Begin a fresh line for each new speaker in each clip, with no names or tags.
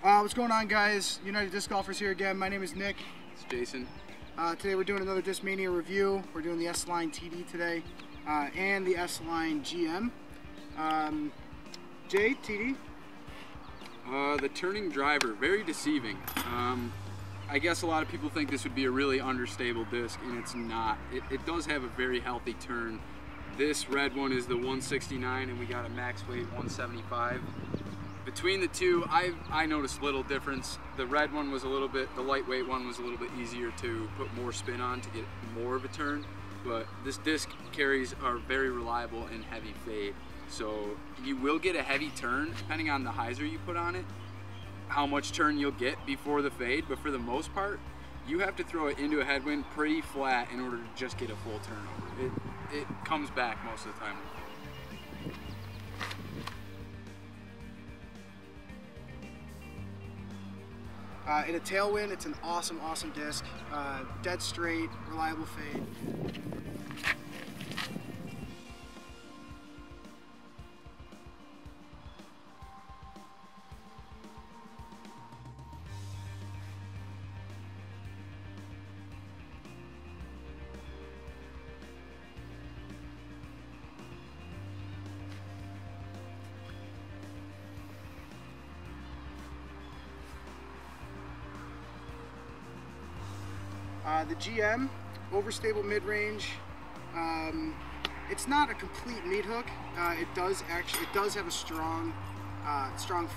What's going on, guys? United Disc Golfers here again. My name is Nick.
It's Jason.
Today we're doing another Discmania review. We're doing the S-Line TD today and the S-Line GM. Jay, TD?
The turning driver, very deceiving. I guess a lot of people think this would be a really understable disc, and it's not. It does have a very healthy turn. This red one is the 169, and we got a max weight 175. Between the two, I noticed little difference. The red one was a little bit, the lightweight one was a little bit easier to put more spin on to get more of a turn, but this disc carries a very reliable and heavy fade. So you will get a heavy turn depending on the hyzer you put on it, how much turn you'll get before the fade, but for the most part, you have to throw it into a headwind pretty flat in order to just get a full turnover. It comes back most of the time.
In a tailwind, it's an awesome disc. Dead straight, reliable fade. The GM, overstable mid-range. It's not a complete meat hook. It does have a strong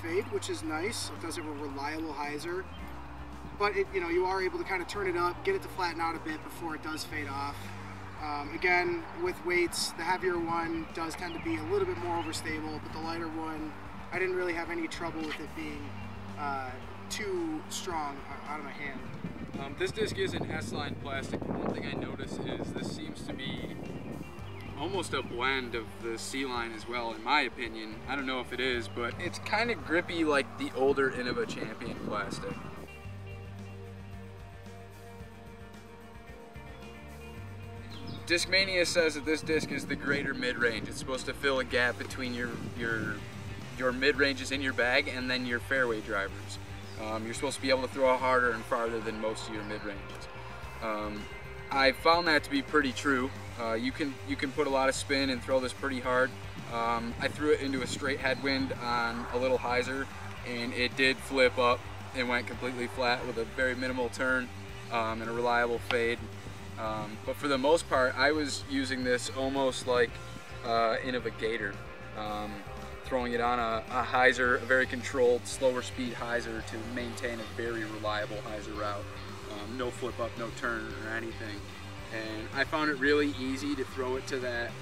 fade, which is nice. It does have a reliable hyzer, but you are able to kind of turn it up, get it to flatten out a bit before it does fade off. Again, with weights, the heavier one does tend to be a little bit more overstable, but the lighter one, I didn't really have any trouble with it being too strong out of my hand.
This disc is an S-Line plastic. One thing I noticed is this seems to be almost a blend of the C-Line as well, in my opinion. I don't know if it is, but it's kind of grippy like the older Innova Champion plastic. Discmania says that this disc is the greater mid-range. It's supposed to fill a gap between your mid-ranges in your bag and then your fairway drivers. You're supposed to be able to throw harder and farther than most of your mid-ranges. I found that to be pretty true. You can put a lot of spin and throw this pretty hard. I threw it into a straight headwind on a little hyzer, and it did flip up and went completely flat with a very minimal turn and a reliable fade. But for the most part, I was using this almost like Innova Gator. Throwing it on a hyzer, a very controlled, slower speed hyzer to maintain a very reliable hyzer route. No flip up, no turn or anything. And I found it really easy to throw it to that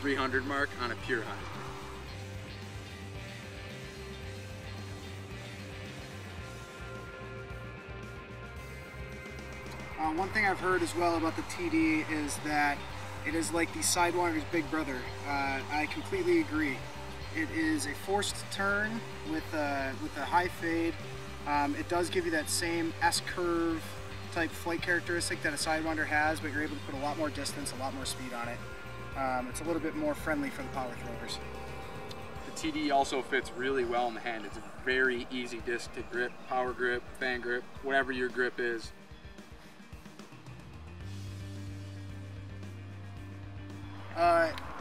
300 mark on a pure hyzer.
One thing I've heard as well about the TD is that it is like the Sidewinder's big brother. I completely agree. It is a forced turn with a high fade. It does give you that same S-curve type flight characteristic that a Sidewinder has, but you're able to put a lot more distance, a lot more speed on it. It's a little bit more friendly for the power throwers.
The TD also fits really well in the hand. It's a very easy disc to grip, power grip, fan grip, whatever your grip is.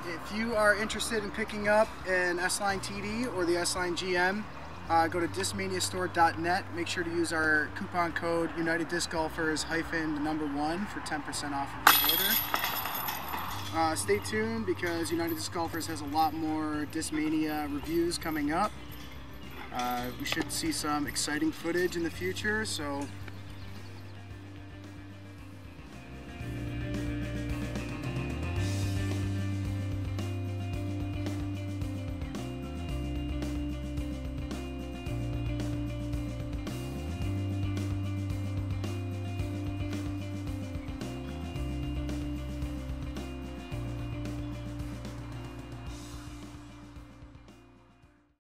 If you are interested in picking up an S-Line TD or the S-Line GM, go to discmaniastore.net. Make sure to use our coupon code United Disc Golfers -1 for 10% off of your order. Stay tuned because United Disc Golfers has a lot more Discmania reviews coming up. We should see some exciting footage in the future, so